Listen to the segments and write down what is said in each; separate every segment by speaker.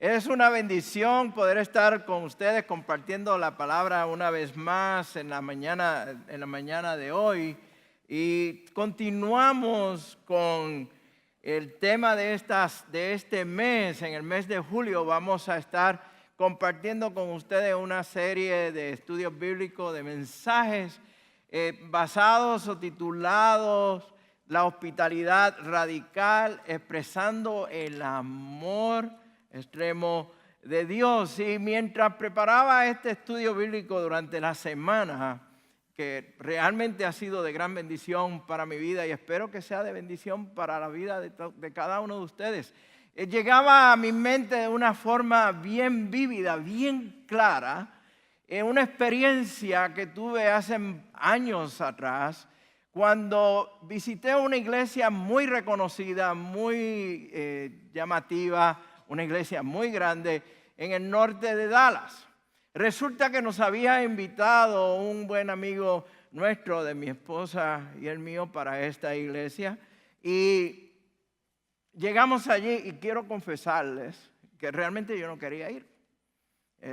Speaker 1: Es una bendición poder estar con ustedes compartiendo la palabra una vez más en la mañana de hoy. Y continuamos con el tema de este mes. En el mes de julio vamos a estar compartiendo con ustedes una serie de estudios bíblicos, de mensajes basados o titulados La hospitalidad radical, expresando el amor extremo de Dios. Y mientras preparaba este estudio bíblico durante la semana, que realmente ha sido de gran bendición para mi vida y espero que sea de bendición para la vida de cada uno de ustedes, llegaba a mi mente de una forma bien vívida, bien clara, una experiencia que tuve hace años atrás, cuando visité una iglesia muy reconocida, muy llamativa, una iglesia muy grande en el norte de Dallas. Resulta que nos había invitado un buen amigo nuestro, de mi esposa y el mío, para esta iglesia. Y llegamos allí y quiero confesarles que realmente yo no quería ir.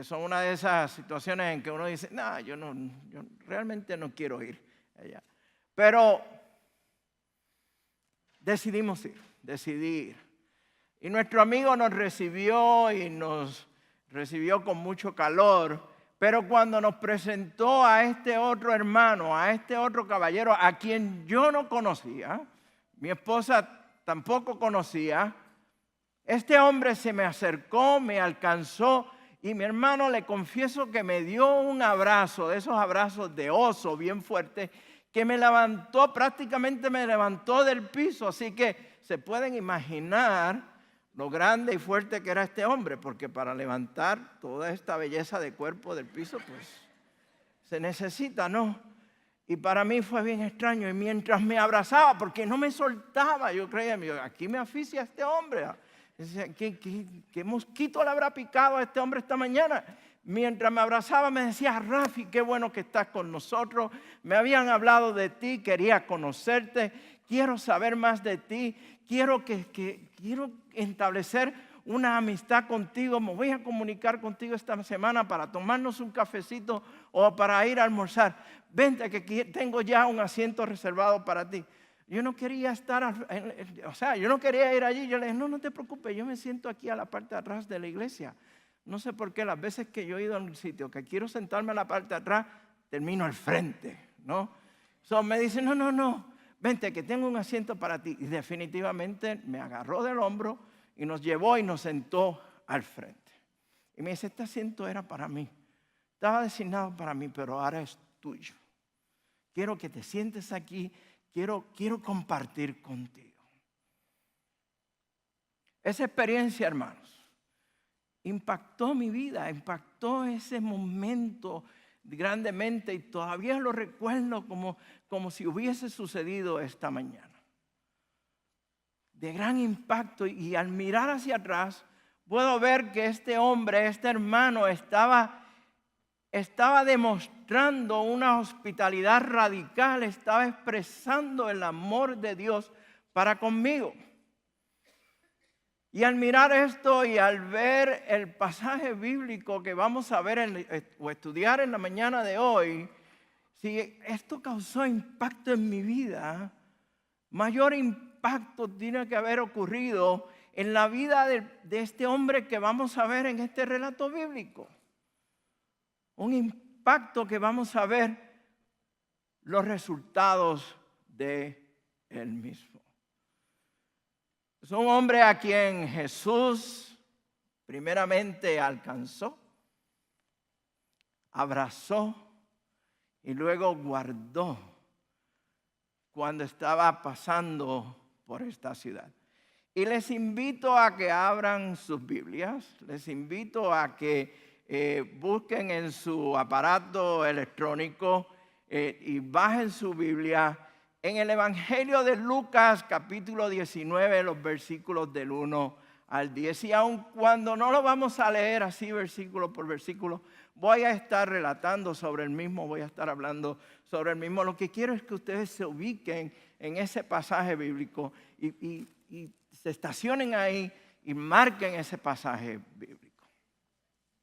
Speaker 1: Son una de esas situaciones en que uno dice, no, yo realmente no quiero ir allá. Pero decidí ir. Y nuestro amigo nos recibió con mucho calor, pero cuando nos presentó a este otro hermano, a este otro caballero, a quien yo no conocía, mi esposa tampoco conocía, este hombre se me acercó, me alcanzó y mi hermano, le confieso que me dio un abrazo, de esos abrazos de oso bien fuerte, que prácticamente me levantó del piso. Así que se pueden imaginar lo grande y fuerte que era este hombre, porque para levantar toda esta belleza de cuerpo del piso, pues se necesita, ¿no? Y para mí fue bien extraño. Y mientras me abrazaba, porque no me soltaba, yo creía, aquí me asfixia este hombre. Decía, ¿qué mosquito le habrá picado a este hombre esta mañana? Mientras me abrazaba me decía, Rafi, qué bueno que estás con nosotros. Me habían hablado de ti, quería conocerte, quiero saber más de ti, quiero establecer una amistad contigo. Me voy a comunicar contigo esta semana para tomarnos un cafecito o para ir a almorzar. Vente que tengo ya un asiento reservado para ti. Yo no quería yo no quería ir allí. Yo le dije, no te preocupes, yo me siento aquí a la parte de atrás de la iglesia. No sé por qué las veces que yo he ido a un sitio que quiero sentarme a la parte de atrás, termino al frente, ¿no? Me dice, no, vente que tengo un asiento para ti. Y definitivamente me agarró del hombro y nos llevó y nos sentó al frente. Y me dice, este asiento era para mí. Estaba designado para mí, pero ahora es tuyo. Quiero que te sientes aquí. Quiero compartir contigo. Esa experiencia, hermanos, impactó mi vida, impactó ese momento grandemente y todavía lo recuerdo como si hubiese sucedido esta mañana. De gran impacto, y al mirar hacia atrás puedo ver que este hombre, este hermano estaba demostrando una hospitalidad radical, estaba expresando el amor de Dios para conmigo. Y al mirar esto y al ver el pasaje bíblico que vamos a ver o estudiar en la mañana de hoy, si esto causó impacto en mi vida, mayor impacto tiene que haber ocurrido en la vida de este hombre que vamos a ver en este relato bíblico. Un impacto que vamos a ver los resultados de él mismo. Es un hombre a quien Jesús primeramente alcanzó, abrazó y luego guardó cuando estaba pasando por esta ciudad. Y les invito a que abran sus Biblias, les invito a que busquen en su aparato electrónico y bajen su Biblia en el Evangelio de Lucas, capítulo 19, los versículos del 1 al 10. Y aun cuando no lo vamos a leer así versículo por versículo, voy a estar relatando sobre el mismo, voy a estar hablando sobre el mismo. Lo que quiero es que ustedes se ubiquen en ese pasaje bíblico y se estacionen ahí y marquen ese pasaje bíblico.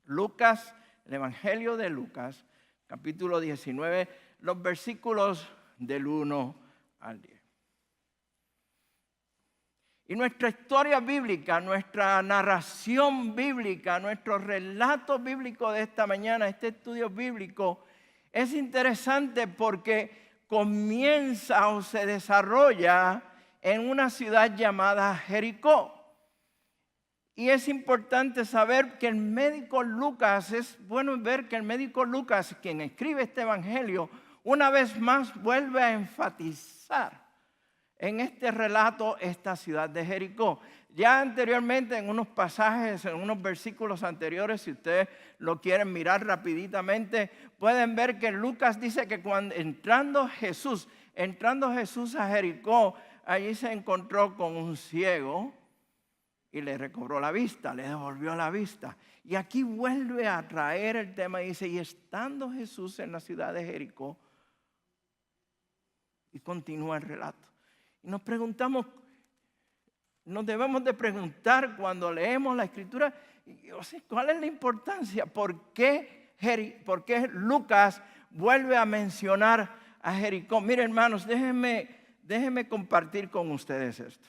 Speaker 1: Lucas, el Evangelio de Lucas, capítulo 19, los versículos del 1 al 10. Y nuestra historia bíblica, nuestra narración bíblica, nuestro relato bíblico de esta mañana, este estudio bíblico, es interesante porque comienza o se desarrolla en una ciudad llamada Jericó. Y es importante saber que el médico Lucas, es bueno ver que el médico Lucas, quien escribe este evangelio, una vez más vuelve a enfatizar en este relato esta ciudad de Jericó. Ya anteriormente en unos pasajes, en unos versículos anteriores, si ustedes lo quieren mirar rapiditamente, pueden ver que Lucas dice que cuando entrando Jesús a Jericó, allí se encontró con un ciego y le recobró la vista, le devolvió la vista. Y aquí vuelve a traer el tema y dice, y estando Jesús en la ciudad de Jericó, y continúa el relato. Y nos preguntamos, nos debemos de preguntar cuando leemos la Escritura, ¿cuál es la importancia? ¿Por qué Lucas vuelve a mencionar a Jericó? Miren, hermanos, déjenme compartir con ustedes esto.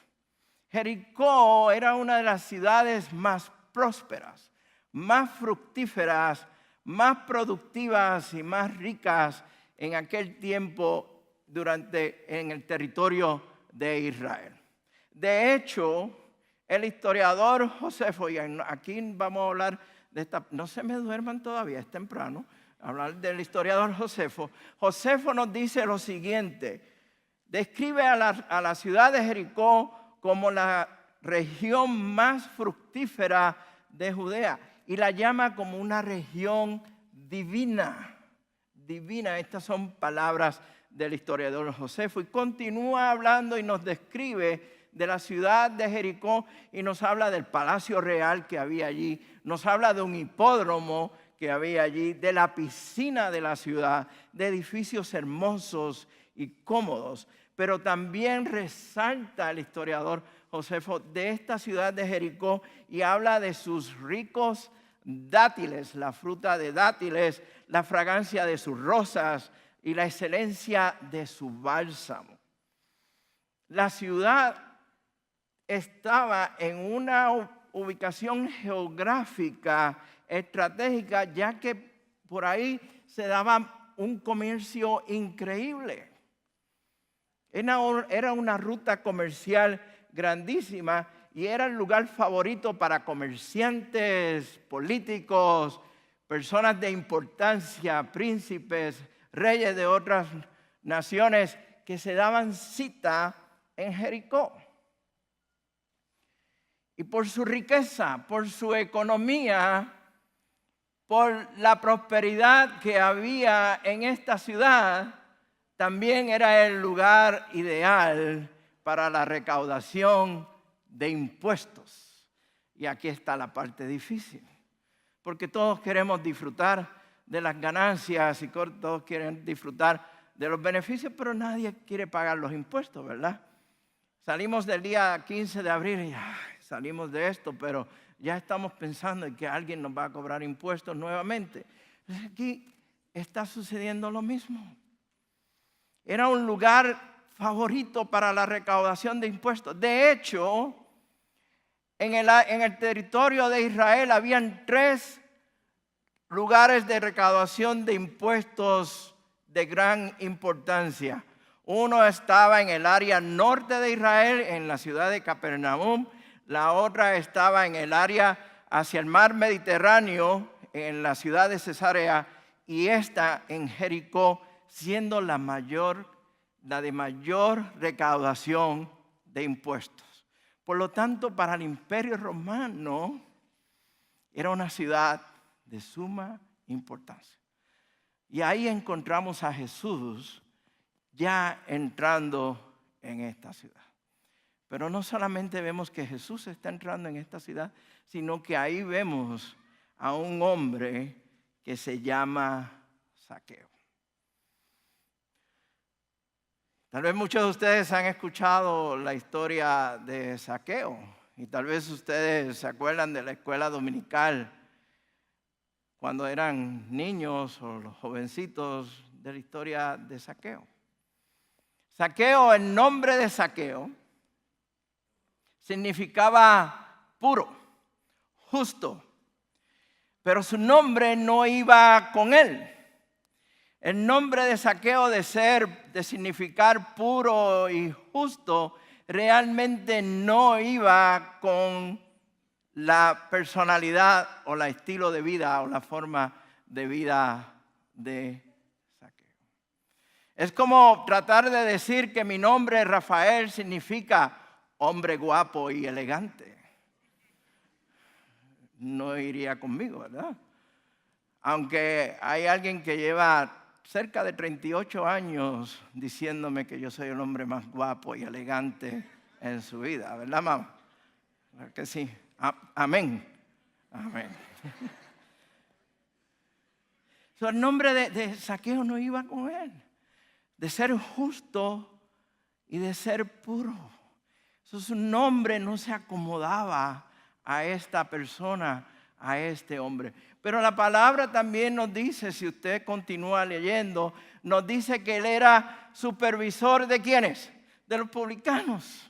Speaker 1: Jericó era una de las ciudades más prósperas, más fructíferas, más productivas y más ricas en aquel tiempo en el territorio de Israel. De hecho, el historiador Josefo, y aquí vamos a hablar de esta, no se me duerman todavía, es temprano, hablar del historiador Josefo. Josefo nos dice lo siguiente, describe a la ciudad de Jericó como la región más fructífera de Judea y la llama como una región divina. Divina, estas son palabras del historiador Josefo. Y continúa hablando y nos describe de la ciudad de Jericó y nos habla del palacio real que había allí. Nos habla de un hipódromo que había allí, de la piscina de la ciudad, de edificios hermosos y cómodos. Pero también resalta el historiador Josefo de esta ciudad de Jericó y habla de sus ricos dátiles, la fruta de dátiles, la fragancia de sus rosas y la excelencia de su bálsamo. La ciudad estaba en una ubicación geográfica estratégica, ya que por ahí se daba un comercio increíble. Era una ruta comercial grandísima y era el lugar favorito para comerciantes, políticos, personas de importancia, príncipes, reyes de otras naciones que se daban cita en Jericó. Y por su riqueza, por su economía, por la prosperidad que había en esta ciudad, también era el lugar ideal para la recaudación de impuestos. Y aquí está la parte difícil, porque todos queremos disfrutar de las ganancias y todos quieren disfrutar de los beneficios, pero nadie quiere pagar los impuestos, ¿verdad? Salimos del día 15 de abril y salimos de esto, pero ya estamos pensando en que alguien nos va a cobrar impuestos nuevamente. Aquí está sucediendo lo mismo. Era un lugar favorito para la recaudación de impuestos. De hecho, en el territorio de Israel habían 3 lugares de recaudación de impuestos de gran importancia. Uno estaba en el área norte de Israel, en la ciudad de Capernaum. La otra estaba en el área hacia el mar Mediterráneo, en la ciudad de Cesarea. Y esta en Jericó, siendo la de mayor recaudación de impuestos. Por lo tanto, para el Imperio Romano era una ciudad de suma importancia. Y ahí encontramos a Jesús ya entrando en esta ciudad. Pero no solamente vemos que Jesús está entrando en esta ciudad, sino que ahí vemos a un hombre que se llama Zaqueo. Tal vez muchos de ustedes han escuchado la historia de Zaqueo y tal vez ustedes se acuerdan de la escuela dominical cuando eran niños o los jovencitos de la historia de Zaqueo. Zaqueo, el nombre de Zaqueo, significaba puro, justo, pero su nombre no iba con él. El nombre de Zaqueo de significar puro y justo, realmente no iba con la personalidad o el estilo de vida o la forma de vida de Zaqueo. Es como tratar de decir que mi nombre Rafael significa hombre guapo y elegante. No iría conmigo, ¿verdad? Aunque hay alguien que lleva cerca de 38 años diciéndome que yo soy el hombre más guapo y elegante en su vida, ¿verdad, mamá? ¿Verdad que sí? Amén. Amén. El nombre de Zaqueo no iba con él, de ser justo y de ser puro. Su nombre no se acomodaba a esta persona, a este hombre. Pero la palabra también nos dice, si usted continúa leyendo, nos dice que él era supervisor de ¿quiénes? De los publicanos.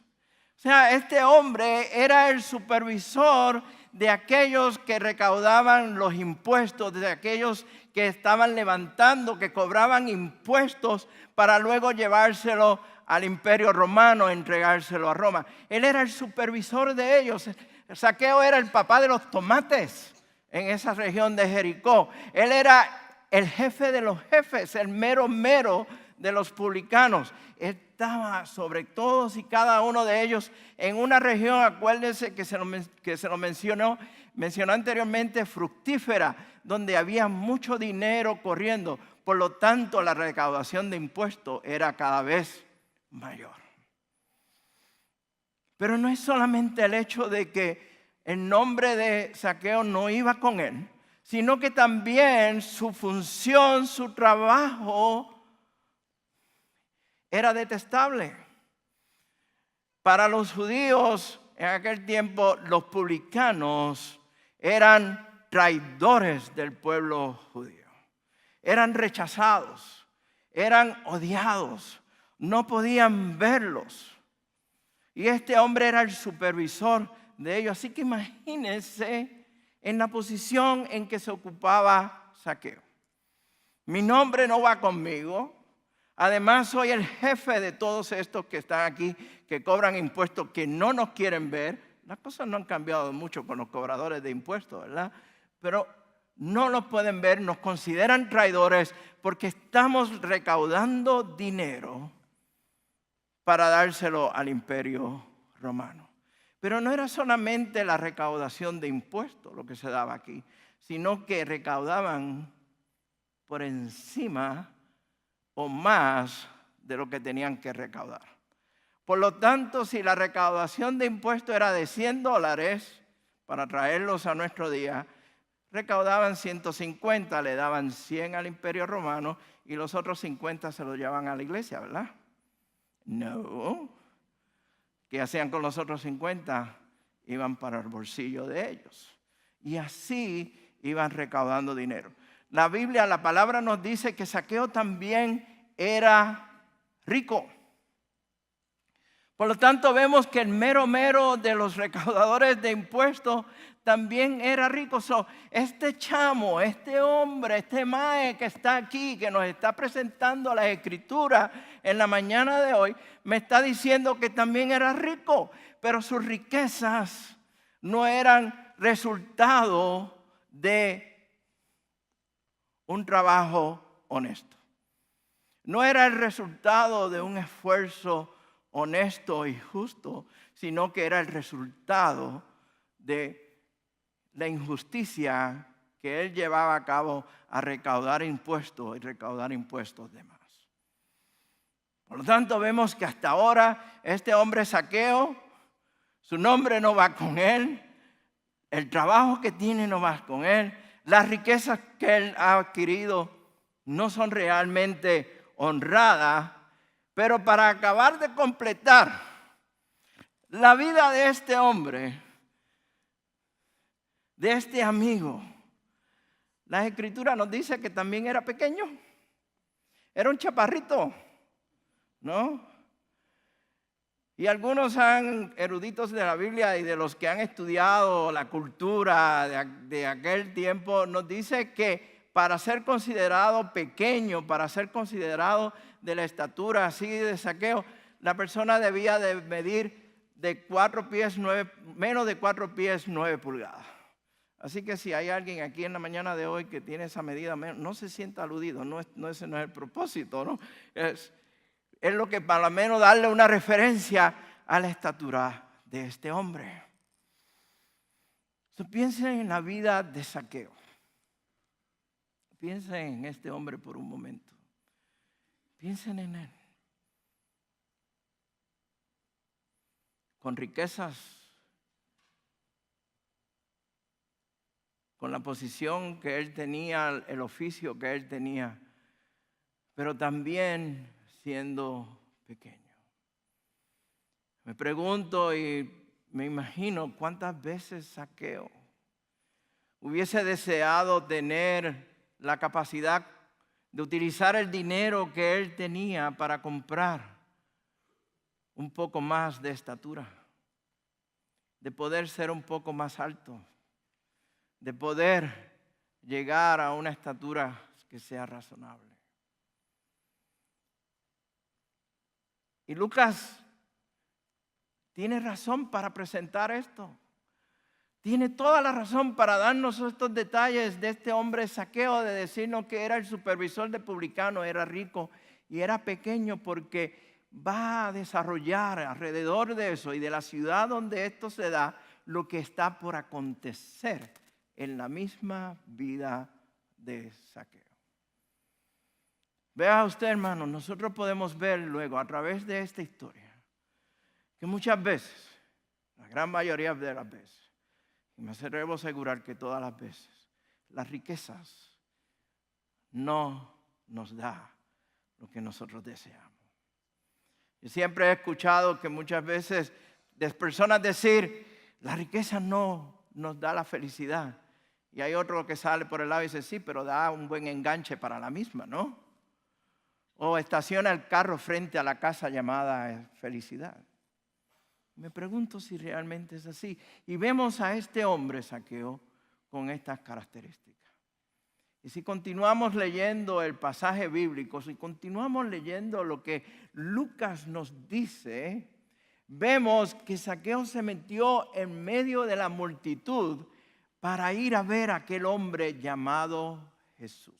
Speaker 1: O sea, este hombre era el supervisor de aquellos que recaudaban los impuestos, de aquellos que estaban levantando, que cobraban impuestos para luego llevárselo al Imperio Romano, entregárselo a Roma. Él era el supervisor de ellos. Zaqueo era el papá de los tomates en esa región de Jericó. Él era el jefe de los jefes, el mero de los publicanos. Estaba sobre todos y cada uno de ellos en una región, acuérdense que se lo mencionó anteriormente, fructífera, donde había mucho dinero corriendo. Por lo tanto, la recaudación de impuestos era cada vez mayor. Pero no es solamente el hecho de que el nombre de Zaqueo no iba con él, sino que también su función, su trabajo era detestable. Para los judíos en aquel tiempo, los publicanos eran traidores del pueblo judío. Eran rechazados, eran odiados, no podían verlos. Y este hombre era el supervisor de ellos. Así que imagínense en la posición en que se ocupaba Zaqueo. Mi nombre no va conmigo. Además, soy el jefe de todos estos que están aquí, que cobran impuestos, que no nos quieren ver. Las cosas no han cambiado mucho con los cobradores de impuestos, ¿verdad? Pero no los pueden ver, nos consideran traidores porque estamos recaudando dinero para dárselo al Imperio Romano. Pero no era solamente la recaudación de impuestos lo que se daba aquí, sino que recaudaban por encima o más de lo que tenían que recaudar. Por lo tanto, si la recaudación de impuestos era de $100 para traerlos a nuestro día, recaudaban 150, le daban 100 al Imperio Romano y los otros 50 se los llevaban a la iglesia, ¿verdad? No. ¿Qué hacían con los otros 50? Iban para el bolsillo de ellos. Y así iban recaudando dinero. La Biblia, la palabra nos dice que Zaqueo también era rico. Por lo tanto, vemos que el mero de los recaudadores de impuestos también era rico. Este chamo, este hombre, este mae que está aquí, que nos está presentando las escrituras en la mañana de hoy, me está diciendo que también era rico, pero sus riquezas no eran resultado de un trabajo honesto. No era el resultado de un esfuerzo honesto y justo, sino que era el resultado de la injusticia que él llevaba a cabo a recaudar impuestos y recaudar impuestos de más. Por lo tanto, vemos que hasta ahora este hombre Zaqueo, su nombre no va con él, el trabajo que tiene no va con él, las riquezas que él ha adquirido no son realmente honradas, pero para acabar de completar la vida de este hombre, de este amigo, Las Escrituras nos dicen que también era pequeño. Era un chaparrito, ¿no? Y algunos eruditos de la Biblia y de los que han estudiado la cultura de aquel tiempo, nos dice que para ser considerado pequeño, para ser considerado de la estatura así de Zaqueo, la persona debía de medir de 4 pies 9, menos de 4 pies 9 pulgadas. Así que si hay alguien aquí en la mañana de hoy que tiene esa medida, no se sienta aludido, ese no es el propósito, ¿no? Es lo que para lo menos darle una referencia a la estatura de este hombre. Piensen en la vida de Zaqueo. Piensen en este hombre por un momento. Piensen en él. Con riquezas, con la posición que él tenía, el oficio que él tenía, pero también siendo pequeño. Me pregunto y me imagino cuántas veces Zaqueo hubiese deseado tener la capacidad de utilizar el dinero que él tenía para comprar un poco más de estatura, de poder ser un poco más alto, de poder llegar a una estatura que sea razonable. Y Lucas tiene razón para presentar esto. Tiene toda la razón para darnos estos detalles de este hombre Zaqueo, de decirnos que era el supervisor de publicanos, era rico y era pequeño, porque va a desarrollar alrededor de eso y de la ciudad donde esto se da lo que está por acontecer en la misma vida de Zaqueo. Vea usted, hermano, nosotros podemos ver luego a través de esta historia que muchas veces, la gran mayoría de las veces, y me atrevo a asegurar que todas las veces, las riquezas no nos da lo que nosotros deseamos. Yo siempre he escuchado que muchas veces de personas decir, la riqueza no nos da la felicidad. Y hay otro que sale por el lado y dice, sí, pero da un buen enganche para la misma, ¿no? O estaciona el carro frente a la casa llamada felicidad. Me pregunto si realmente es así. Y vemos a este hombre Zaqueo con estas características. Y si continuamos leyendo el pasaje bíblico, si continuamos leyendo lo que Lucas nos dice, vemos que Zaqueo se metió en medio de la multitud para ir a ver a aquel hombre llamado Jesús.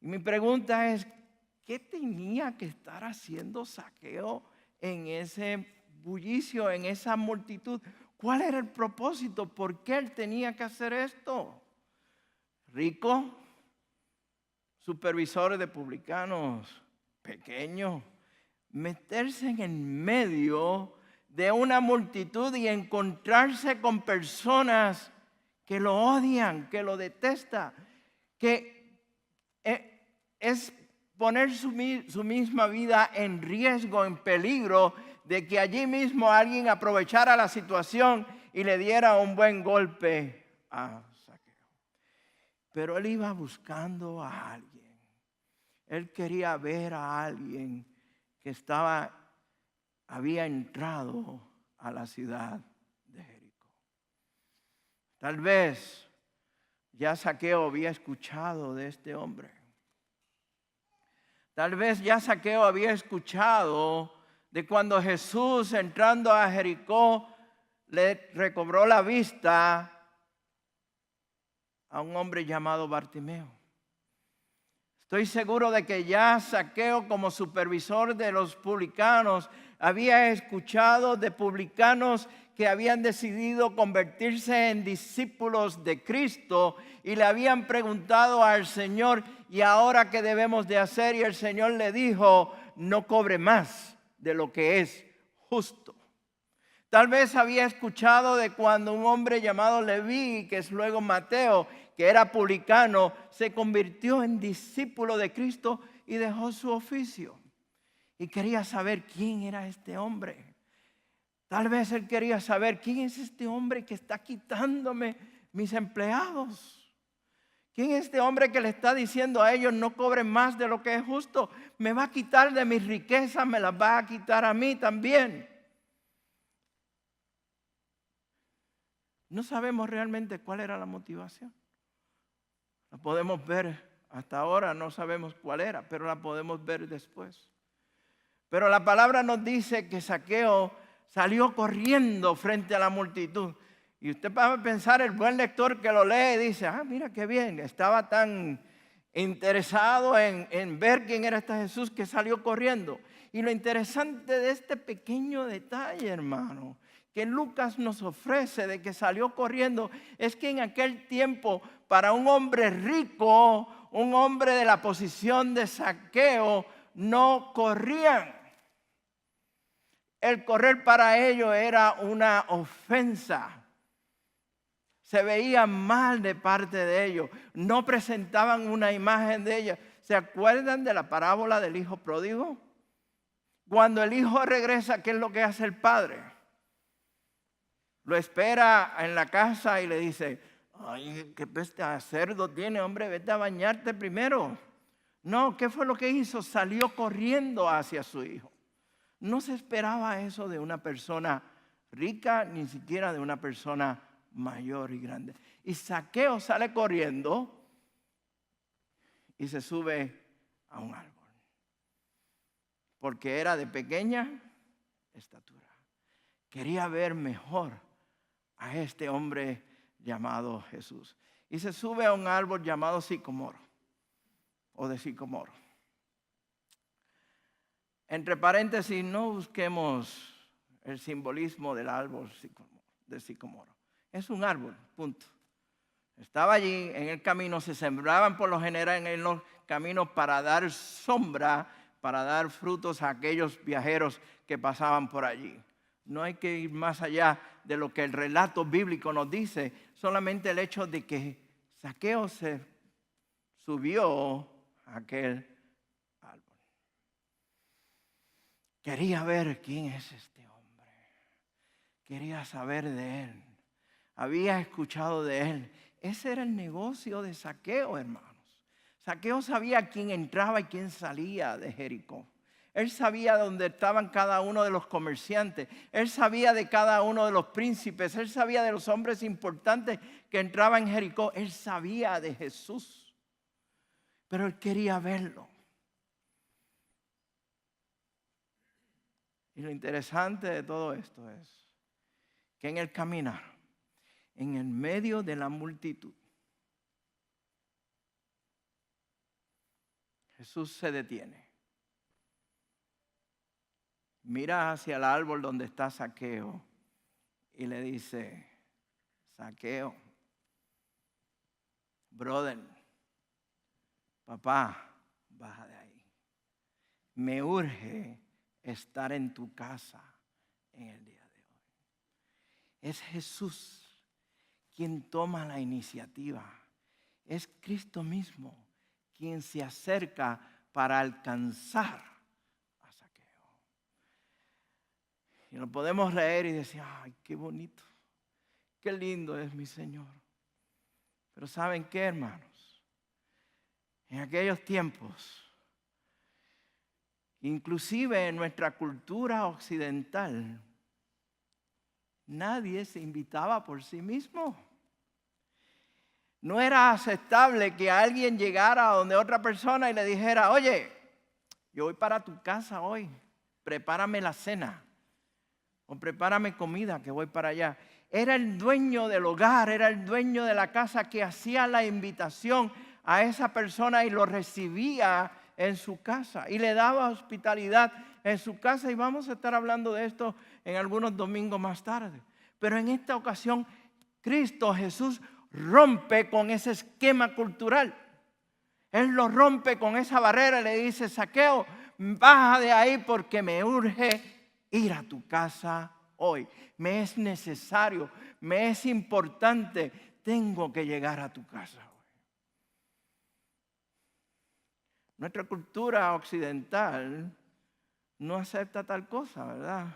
Speaker 1: Y mi pregunta es, ¿qué tenía que estar haciendo Zaqueo en ese bullicio, en esa multitud? ¿Cuál era el propósito? ¿Por qué él tenía que hacer esto? Rico, supervisores de publicanos, pequeño, meterse en el medio de una multitud y encontrarse con personas que lo odian, que lo detestan, que es poner su misma vida en riesgo, en peligro, de que allí mismo alguien aprovechara la situación y le diera un buen golpe a Zaqueo. Pero él iba buscando a alguien. Él quería ver a alguien que había entrado a la ciudad de Jericó. Tal vez ya Zaqueo había escuchado de este hombre. Tal vez ya Zaqueo había escuchado de cuando Jesús, entrando a Jericó, le recobró la vista a un hombre llamado Bartimeo. Estoy seguro de que ya Zaqueo, como supervisor de los publicanos, había escuchado de publicanos que habían decidido convertirse en discípulos de Cristo y le habían preguntado al Señor, ¿y ahora qué debemos de hacer? Y el Señor le dijo, no cobre más de lo que es justo. Tal vez había escuchado de cuando un hombre llamado Leví, que es luego Mateo, que era publicano, se convirtió en discípulo de Cristo y dejó su oficio. Y quería saber quién era este hombre. Tal vez él quería saber quién es este hombre que está quitándome mis empleados, ¿Quién es este hombre que le está diciendo a ellos no cobren más de lo que es justo? Me va a quitar de mis riquezas, me las va a quitar a mí también. No sabemos realmente cuál era la motivación. La podemos ver hasta ahora, no sabemos cuál era, pero la podemos ver después. Pero la palabra nos dice que Zaqueo salió corriendo frente a la multitud. Y usted va a pensar, el buen lector que lo lee dice, mira qué bien, estaba tan interesado en ver quién era este Jesús que salió corriendo. Y lo interesante de este pequeño detalle, hermano, que Lucas nos ofrece de que salió corriendo, es que en aquel tiempo, para un hombre rico, un hombre de la posición de Zaqueo, no corrían. El correr para ellos era una ofensa. Se veía mal de parte de ellos. No presentaban una imagen de ella. ¿Se acuerdan de la parábola del hijo pródigo? Cuando el hijo regresa, ¿qué es lo que hace el padre? Lo espera en la casa y le dice, ay, qué peste de cerdo tiene, hombre, vete a bañarte primero. No, ¿qué fue lo que hizo? Salió corriendo hacia su hijo. No se esperaba eso de una persona rica, ni siquiera de una persona mayor y grande. Y Zaqueo sale corriendo y se sube a un árbol. Porque era de pequeña estatura. Quería ver mejor a este hombre llamado Jesús. Y se sube a un árbol llamado sicomoro o de sicomoro. Entre paréntesis, no busquemos el simbolismo del árbol de sicomoro. Es un árbol, punto. Estaba allí en el camino, se sembraban por lo general en los caminos para dar sombra, para dar frutos a aquellos viajeros que pasaban por allí. No hay que ir más allá de lo que el relato bíblico nos dice, solamente el hecho de que Zaqueo se subió a aquel árbol. Quería ver quién es este hombre. Quería saber de él. Había escuchado de él. Ese era el negocio de Zaqueo, hermanos. Zaqueo sabía quién entraba y quién salía de Jericó. Él sabía dónde estaban cada uno de los comerciantes. Él sabía de cada uno de los príncipes. Él sabía de los hombres importantes que entraban en Jericó. Él sabía de Jesús. Pero él quería verlo. Y lo interesante de todo esto es que en el caminar, en el medio de la multitud, Jesús se detiene. Mira hacia el árbol donde está Zaqueo y le dice, Zaqueo, brother, papá, baja de ahí. Me urge estar en tu casa en el día de hoy. Es Jesús quien toma la iniciativa. Es Cristo mismo quien se acerca para alcanzar a Zaqueo. Y lo podemos leer y decir, ay, qué bonito, qué lindo es mi Señor. Pero ¿saben qué, hermanos? En aquellos tiempos, inclusive en nuestra cultura occidental, nadie se invitaba por sí mismo. No era aceptable que alguien llegara a donde otra persona y le dijera, oye, yo voy para tu casa hoy, prepárame la cena o prepárame comida que voy para allá. Era el dueño del hogar, era el dueño de la casa que hacía la invitación a esa persona y lo recibía en su casa y le daba hospitalidad en su casa. Y vamos a estar hablando de esto en algunos domingos más tarde. Pero en esta ocasión, Cristo Jesús rompe con ese esquema cultural. Él lo rompe con esa barrera y le dice, Zaqueo, baja de ahí porque me urge ir a tu casa hoy. Me es necesario, me es importante, tengo que llegar a tu casa hoy. Nuestra cultura occidental no acepta tal cosa, ¿verdad?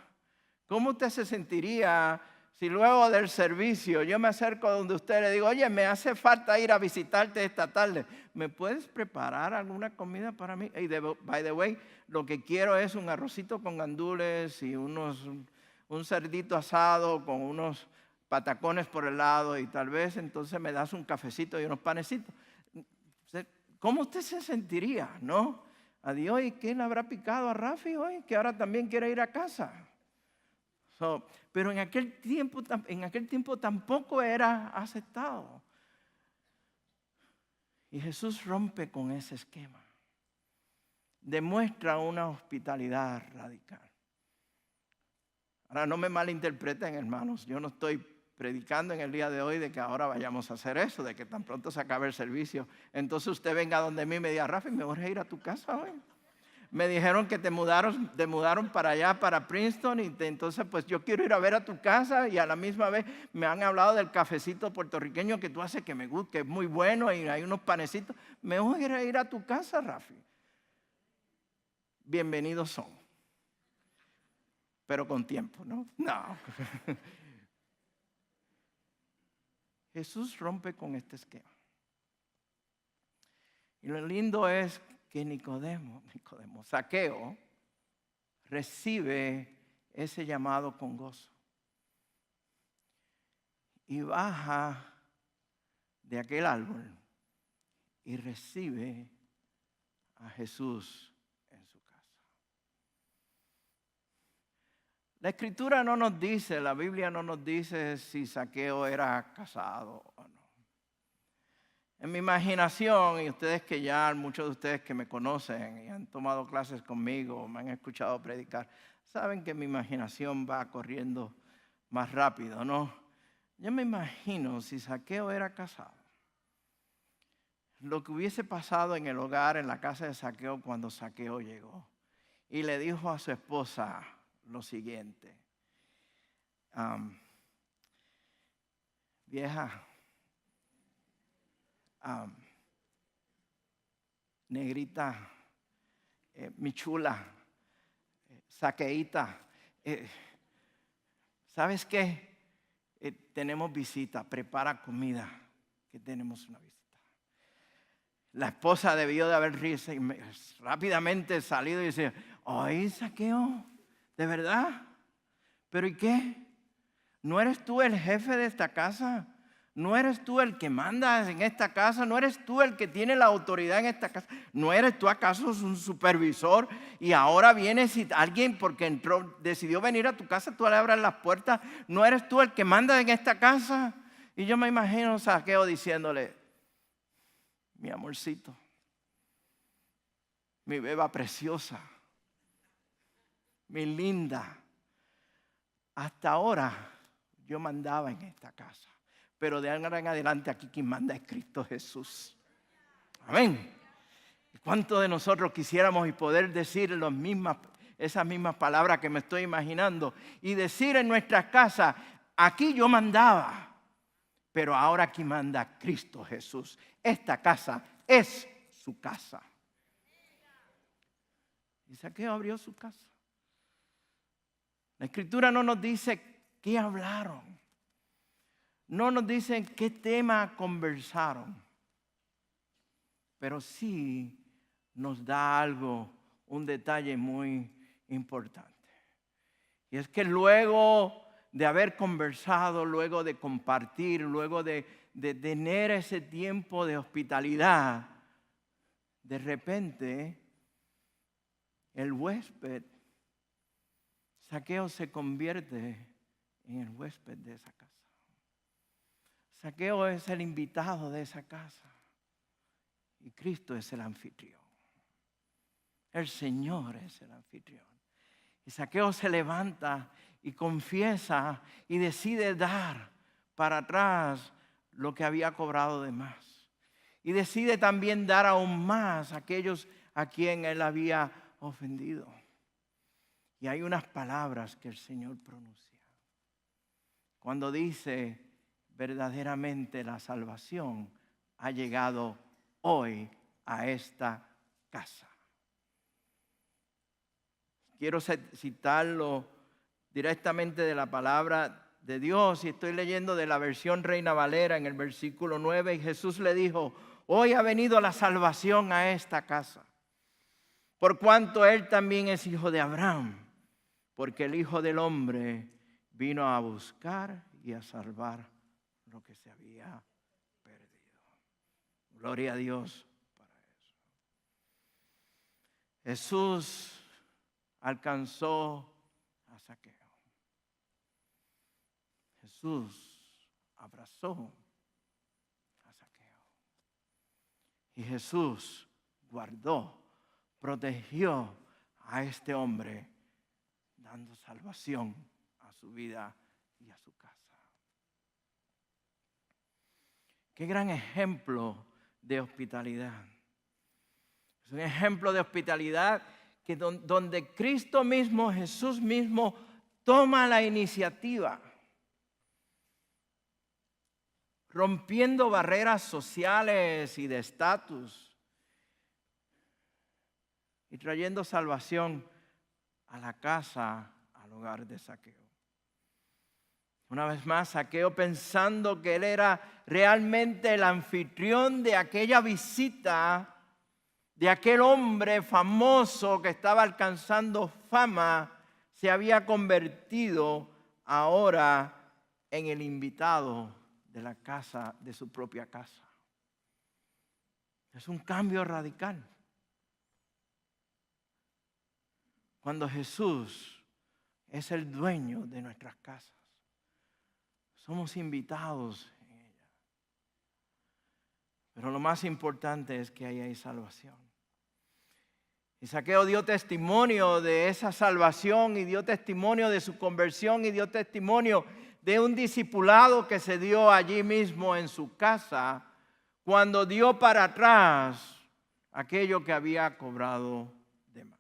Speaker 1: ¿Cómo usted se sentiría Si luego del servicio yo me acerco donde usted le digo, oye, me hace falta ir a visitarte esta tarde, ¿me puedes preparar alguna comida para mí? Y by the way, lo que quiero es un arrocito con gandules y un cerdito asado con unos patacones por el lado y tal vez entonces me das un cafecito y unos panecitos. ¿Cómo usted se sentiría, no? Adiós, ¿y qué le habrá picado a Rafi hoy? Que ahora también quiere ir a casa. Pero en aquel tiempo tampoco era aceptado. Y Jesús rompe con ese esquema. Demuestra una hospitalidad radical. Ahora no me malinterpreten, hermanos. Yo no estoy predicando en el día de hoy de que ahora vayamos a hacer eso, de que tan pronto se acabe el servicio. Entonces usted venga donde mí y me diga, Rafi, ¿me voy a ir a tu casa hoy? Me dijeron que te mudaron para allá, para Princeton, y entonces pues yo quiero ir a ver a tu casa, y a la misma vez me han hablado del cafecito puertorriqueño que tú haces que me gusta, que es muy bueno, y hay unos panecitos. Me voy a ir a tu casa, Rafi. Bienvenidos son. Pero con tiempo, ¿no? No. Jesús rompe con este esquema. Y lo lindo es que Zaqueo, recibe ese llamado con gozo. Y baja de aquel árbol y recibe a Jesús en su casa. La Escritura no nos dice, la Biblia no nos dice si Zaqueo era casado o no. En mi imaginación, y ustedes que ya, muchos de ustedes que me conocen y han tomado clases conmigo, me han escuchado predicar, saben que mi imaginación va corriendo más rápido, ¿no? Yo me imagino si Zaqueo era casado, lo que hubiese pasado en el hogar, en la casa de Zaqueo cuando Zaqueo llegó y le dijo a su esposa lo siguiente: vieja, negrita, mi chula, Zaqueíta, ¿sabes qué? Tenemos visita, prepara comida, que tenemos una visita. La esposa debió de haber rápidamente salido y decir, ay, Zaqueo, ¿de verdad? ¿Pero y qué? ¿No eres tú el jefe de esta casa? ¿No eres tú el que manda en esta casa? ¿No eres tú el que tiene la autoridad en esta casa? ¿No eres tú acaso un supervisor? Y ahora vienes y alguien porque decidió venir a tu casa, tú le abras las puertas. ¿No eres tú el que manda en esta casa? Y yo me imagino a Zaqueo diciéndole, mi amorcito, mi beba preciosa, mi linda, hasta ahora yo mandaba en esta casa. Pero de ahora en adelante aquí quien manda es Cristo Jesús. Amén. ¿Cuántos de nosotros quisiéramos y poder decir esas mismas palabras que me estoy imaginando? Y decir en nuestras casas, aquí yo mandaba, pero ahora aquí manda Cristo Jesús. Esta casa es su casa. Y Zaqueo abrió su casa. La Escritura no nos dice qué hablaron. No nos dicen qué tema conversaron, pero sí nos da un detalle muy importante. Y es que luego de haber conversado, luego de compartir, luego de tener ese tiempo de hospitalidad, de repente el huésped, Zaqueo, se convierte en el huésped de esa casa. Zaqueo es el invitado de esa casa y Cristo es el anfitrión. El Señor es el anfitrión. Y Zaqueo se levanta y confiesa y decide dar para atrás lo que había cobrado de más. Y decide también dar aún más a aquellos a quien él había ofendido. Y hay unas palabras que el Señor pronuncia. Cuando dice, verdaderamente la salvación ha llegado hoy a esta casa. Quiero citarlo directamente de la palabra de Dios y estoy leyendo de la versión Reina Valera en el versículo 9. Y Jesús le dijo: hoy ha venido la salvación a esta casa, por cuanto él también es hijo de Abraham, porque el Hijo del Hombre vino a buscar y a salvar lo que se había perdido. Gloria a Dios para eso. Jesús alcanzó a Zaqueo. Jesús abrazó a Zaqueo. Y Jesús guardó, protegió a este hombre, dando salvación a su vida y a su casa. Qué gran ejemplo de hospitalidad. Es un ejemplo de hospitalidad que donde Cristo mismo, Jesús mismo, toma la iniciativa, rompiendo barreras sociales y de estatus y trayendo salvación a la casa, al hogar de Zaqueo. Una vez más, Zaqueo, pensando que él era realmente el anfitrión de aquella visita, de aquel hombre famoso que estaba alcanzando fama, se había convertido ahora en el invitado de la casa, de su propia casa. Es un cambio radical. Cuando Jesús es el dueño de nuestras casas, somos invitados en ella. Pero lo más importante es que ahí hay salvación. Y Zaqueo dio testimonio de esa salvación y dio testimonio de su conversión y dio testimonio de un discipulado que se dio allí mismo en su casa cuando dio para atrás aquello que había cobrado de más.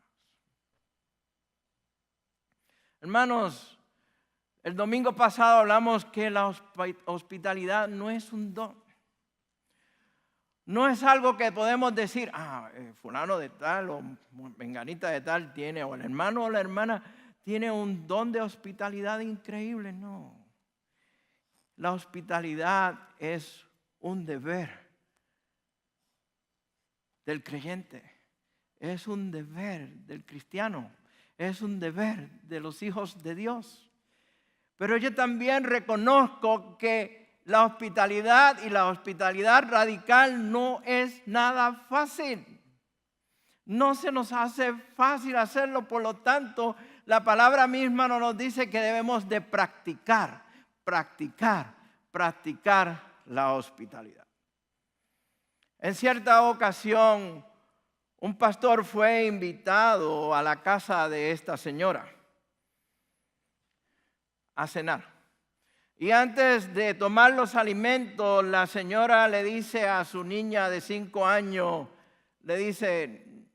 Speaker 1: Hermanos, el domingo pasado hablamos que la hospitalidad no es un don. No es algo que podemos decir, fulano de tal o menganita de tal tiene, o el hermano o la hermana tiene un don de hospitalidad increíble. No. La hospitalidad es un deber del creyente. Es un deber del cristiano. Es un deber de los hijos de Dios. Pero yo también reconozco que la hospitalidad y la hospitalidad radical no es nada fácil. No se nos hace fácil hacerlo, por lo tanto, la palabra misma nos dice que debemos de practicar la hospitalidad. En cierta ocasión, un pastor fue invitado a la casa de esta señora a cenar. Y antes de tomar los alimentos, la señora le dice a su niña de 5 años, le dice: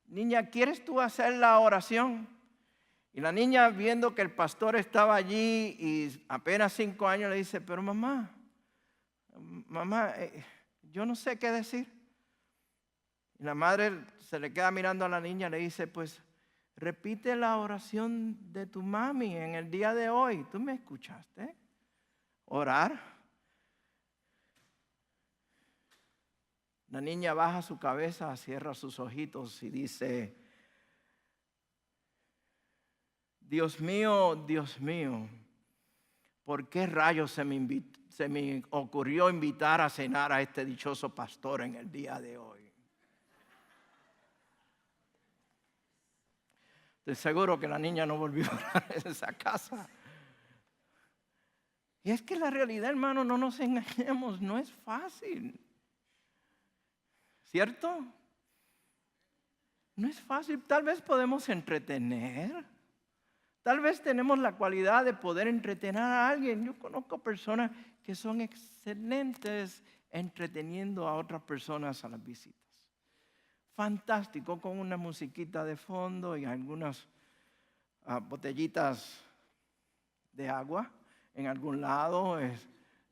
Speaker 1: niña, ¿quieres tú hacer la oración? Y la niña, viendo que el pastor estaba allí y apenas 5 años, le dice: pero mamá, yo no sé qué decir. Y la madre se le queda mirando a la niña y le dice: pues repite la oración de tu mami en el día de hoy. ¿Tú me escuchaste? Orar. La niña baja su cabeza, cierra sus ojitos y dice: Dios mío, ¿por qué rayos se me ocurrió invitar a cenar a este dichoso pastor en el día de hoy? Estoy seguro que la niña no volvió a orar en esa casa. Y es que la realidad, hermano, no nos engañemos, no es fácil. ¿Cierto? No es fácil. Tal vez podemos entretener. Tal vez tenemos la cualidad de poder entretener a alguien. Yo conozco personas que son excelentes entreteniendo a otras personas a las visitas. Fantástico, con una musiquita de fondo y algunas botellitas de agua en algún lado,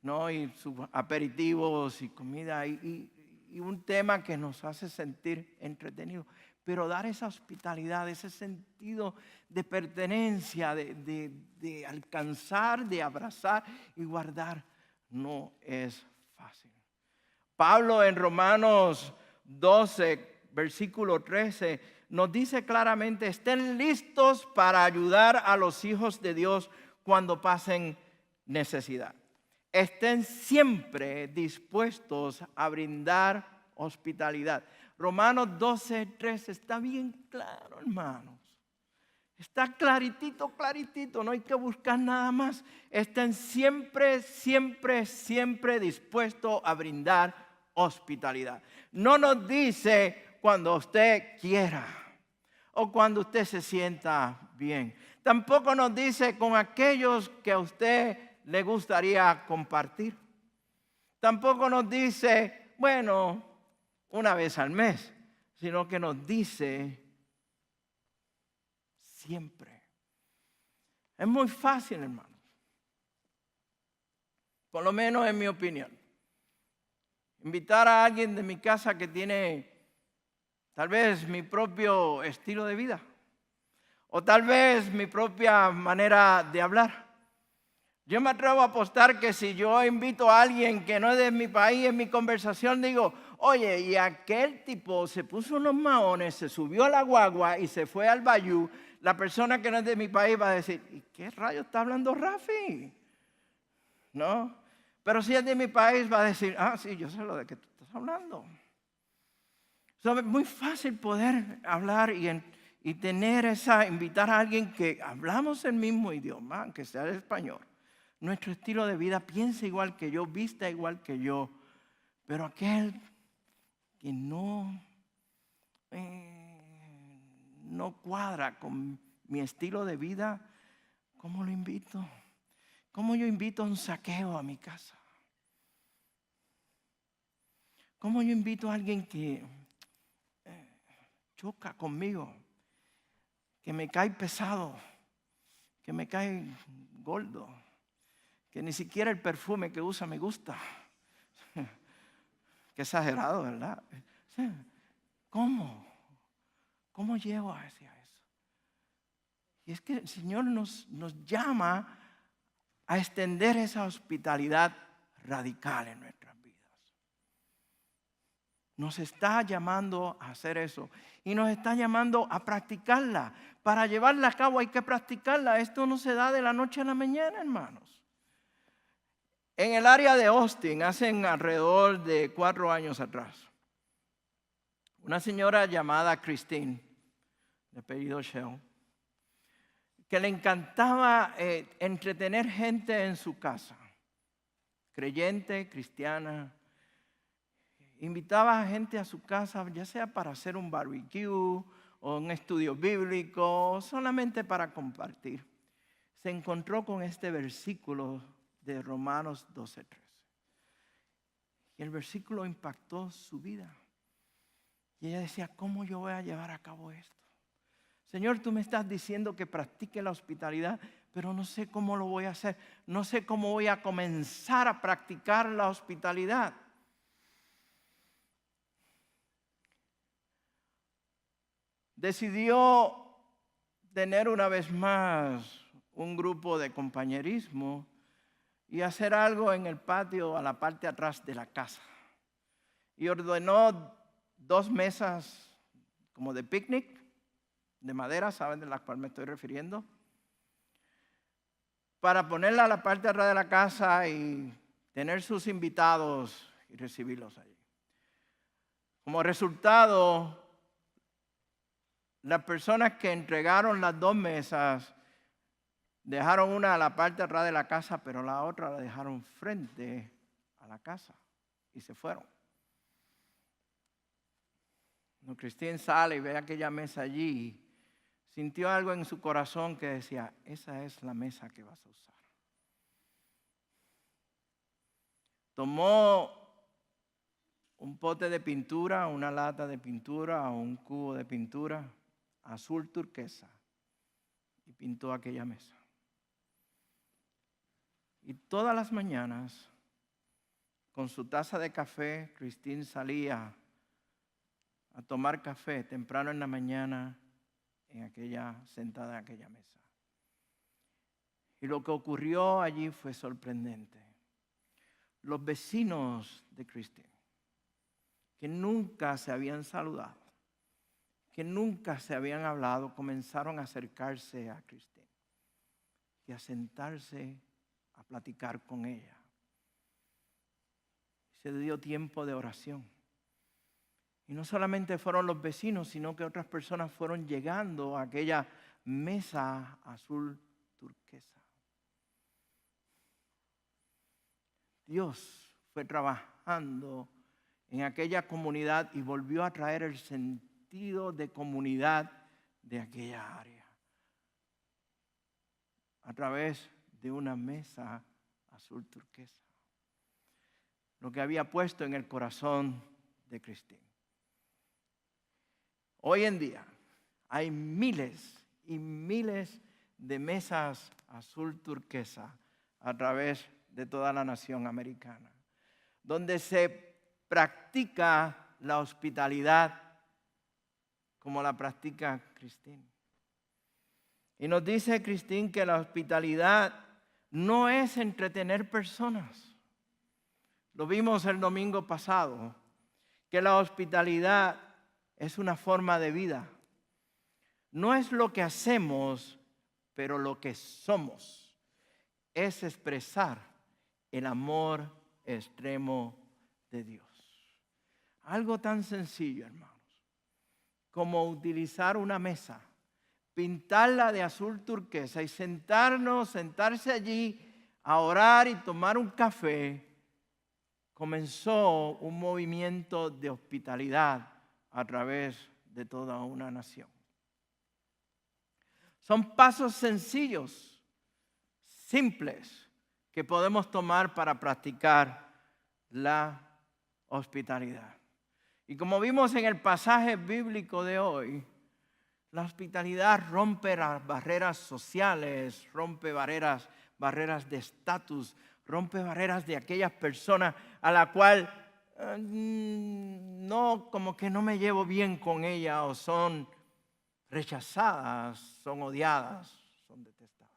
Speaker 1: ¿no? Y sus aperitivos y comida y un tema que nos hace sentir entretenidos. pero dar esa hospitalidad, ese sentido de pertenencia, de alcanzar, de abrazar y guardar, no es fácil. Pablo en Romanos 12, versículo 13, nos dice claramente: estén listos para ayudar a los hijos de Dios cuando pasen necesidad. Estén siempre dispuestos a brindar hospitalidad. Romanos 12, 13 está bien claro, hermanos. Está claritito, claritito, no hay que buscar nada más. Estén siempre, siempre, siempre dispuestos a brindar hospitalidad. No nos dice cuando usted quiera o cuando usted se sienta bien. Tampoco nos dice con aquellos que a usted le gustaría compartir. Tampoco nos dice, bueno, una vez al mes, sino que nos dice siempre. Es muy fácil, hermanos. Por lo menos en mi opinión. Invitar a alguien de mi casa que tiene tal vez mi propio estilo de vida. O tal vez mi propia manera de hablar. Yo me atrevo a apostar que si yo invito a alguien que no es de mi país en mi conversación, digo, oye, y aquel tipo se puso unos maones, se subió a la guagua y se fue al bayú. La persona que no es de mi país va a decir, ¿y qué rayos está hablando Rafi? ¿No? Pero si es de mi país va a decir, ah, sí, yo sé lo de que tú estás hablando. Es muy fácil poder hablar y tener invitar a alguien que hablamos el mismo idioma, aunque sea el español. Nuestro estilo de vida piensa igual que yo, vista igual que yo. Pero aquel que no cuadra con mi estilo de vida, ¿cómo lo invito? ¿Cómo yo invito a un saqueo a mi casa? ¿Cómo yo invito a alguien que choca conmigo, que me cae pesado, que me cae gordo, que ni siquiera el perfume que usa me gusta? Qué exagerado, ¿verdad? ¿Cómo? ¿Cómo llego hacia eso? Y es que el Señor nos llama a extender esa hospitalidad radical en nuestras vidas. Nos está llamando a hacer eso y nos está llamando a practicarla. Para llevarla a cabo hay que practicarla. Esto no se da de la noche a la mañana, hermanos. En el área de Austin, hace alrededor de 4 años atrás, una señora llamada Christine, de apellido Shell, que le encantaba entretener gente en su casa, creyente, cristiana. Invitaba a gente a su casa, ya sea para hacer un barbecue o un estudio bíblico, o solamente para compartir. Se encontró con este versículo de Romanos 12:13. Y el versículo impactó su vida. Y ella decía, ¿cómo yo voy a llevar a cabo esto? Señor, tú me estás diciendo que practique la hospitalidad, pero no sé cómo lo voy a hacer. No sé cómo voy a comenzar a practicar la hospitalidad. Decidió tener una vez más un grupo de compañerismo y hacer algo en el patio a la parte de atrás de la casa. Y ordenó 2 mesas como de picnic, de madera, ¿saben de las cuales me estoy refiriendo? Para ponerla a la parte de atrás de la casa y tener sus invitados y recibirlos allí. Como resultado, las personas que entregaron las 2 mesas dejaron una a la parte de atrás de la casa, pero la otra la dejaron frente a la casa y se fueron. Cuando Cristín sale y ve aquella mesa allí, sintió algo en su corazón que decía, esa es la mesa que vas a usar. Tomó un pote de pintura, una lata de pintura o un cubo de pintura azul turquesa y pintó aquella mesa. Y todas las mañanas, con su taza de café, Cristín salía a tomar café temprano en la mañana sentada en aquella mesa. Y lo que ocurrió allí fue sorprendente. Los vecinos de Christine, que nunca se habían saludado, que nunca se habían hablado, comenzaron a acercarse a Christine y a sentarse a platicar con ella. Se dio tiempo de oración. Y no solamente fueron los vecinos, sino que otras personas fueron llegando a aquella mesa azul turquesa. Dios fue trabajando en aquella comunidad y volvió a traer el sentido de comunidad de aquella área a través de una mesa azul turquesa. Lo que había puesto en el corazón de Christine. Hoy en día hay miles y miles de mesas azul turquesa a través de toda la nación americana, donde se practica la hospitalidad como la practica Christine. Y nos dice Christine que la hospitalidad no es entretener personas. Lo vimos el domingo pasado, que la hospitalidad es una forma de vida. No es lo que hacemos, pero lo que somos. Es expresar el amor extremo de Dios. Algo tan sencillo, hermanos, como utilizar una mesa, pintarla de azul turquesa y sentarse allí a orar y tomar un café, comenzó un movimiento de hospitalidad a través de toda una nación. Son pasos sencillos, simples, que podemos tomar para practicar la hospitalidad. Y como vimos en el pasaje bíblico de hoy, la hospitalidad rompe las barreras sociales, rompe barreras de estatus, rompe barreras de aquellas personas a la cual como que no me llevo bien con ella, o son rechazadas, son odiadas, son detestadas.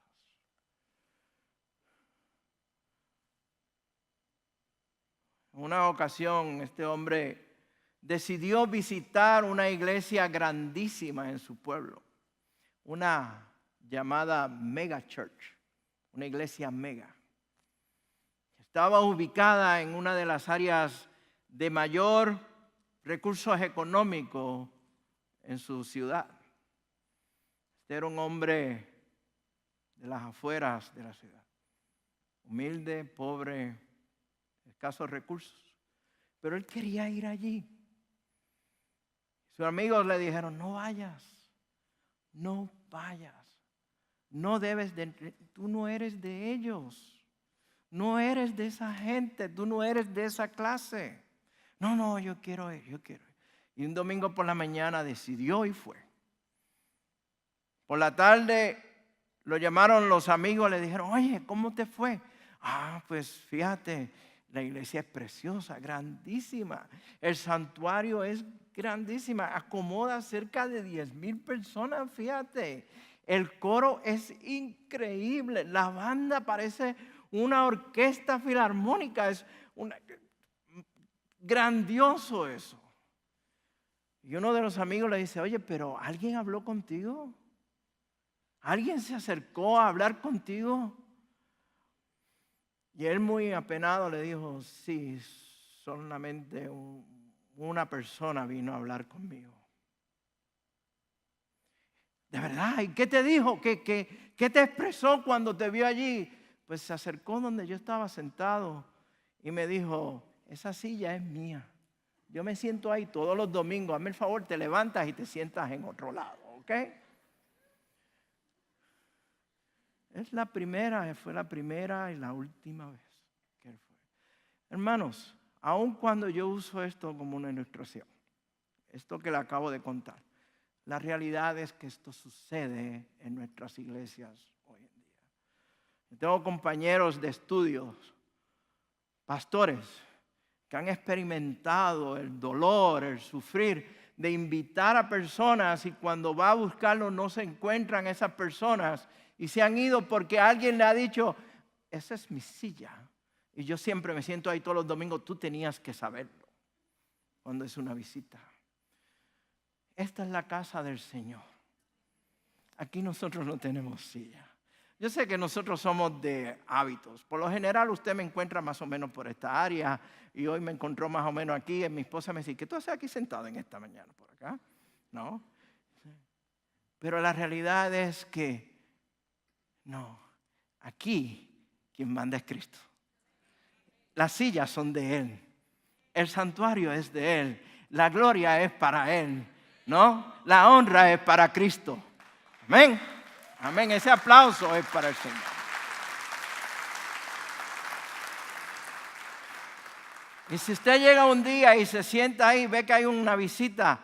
Speaker 1: En una ocasión, este hombre decidió visitar una iglesia grandísima en su pueblo, una llamada Mega Church, una iglesia mega. Estaba ubicada en una de las áreas de mayor recursos económicos en su ciudad. Este era un hombre de las afueras de la ciudad, humilde, pobre, escasos recursos, pero él quería ir allí. Sus amigos le dijeron: no vayas, no vayas, no debes de, tú no eres de ellos, no eres de esa gente, tú no eres de esa clase. No, yo quiero ir. Y un domingo por la mañana decidió y fue. Por la tarde lo llamaron los amigos, le dijeron: oye, ¿cómo te fue? Pues fíjate, la iglesia es preciosa, grandísima. El santuario es grandísima, acomoda cerca de 10,000 personas, fíjate. El coro es increíble, la banda parece una orquesta filarmónica, es grandioso eso. Y uno de los amigos le dice: oye, pero ¿alguien habló contigo? ¿Alguien se acercó a hablar contigo? Y él, muy apenado, le dijo: sí, solamente una persona vino a hablar conmigo. ¿De verdad? ¿Y qué te dijo? ¿Qué te expresó cuando te vio allí? Pues se acercó donde yo estaba sentado y me dijo: esa silla es mía. Yo me siento ahí todos los domingos. Hazme el favor, te levantas y te sientas en otro lado, ¿ok? Fue la primera y la última vez que él fue. Hermanos, aun cuando yo uso esto como una ilustración, esto que le acabo de contar, la realidad es que esto sucede en nuestras iglesias hoy en día. Yo tengo compañeros de estudios, pastores, que han experimentado el dolor, el sufrir de invitar a personas y cuando va a buscarlo no se encuentran esas personas y se han ido porque alguien le ha dicho, esa es mi silla. Y yo siempre me siento ahí todos los domingos, tú tenías que saberlo cuando es una visita. Esta es la casa del Señor. Aquí nosotros no tenemos silla. Yo sé que nosotros somos de hábitos. Por lo general usted me encuentra más o menos por esta área y hoy me encontró más o menos aquí. Y mi esposa me dice, ¿qué tú haces aquí sentado en esta mañana por acá? ¿No? Pero la realidad es que no, aquí quien manda es Cristo. Las sillas son de Él. El santuario es de Él. La gloria es para Él, ¿no? La honra es para Cristo. Amén. Amén. Ese aplauso es para el Señor. Y si usted llega un día y se sienta ahí y ve que hay una visita,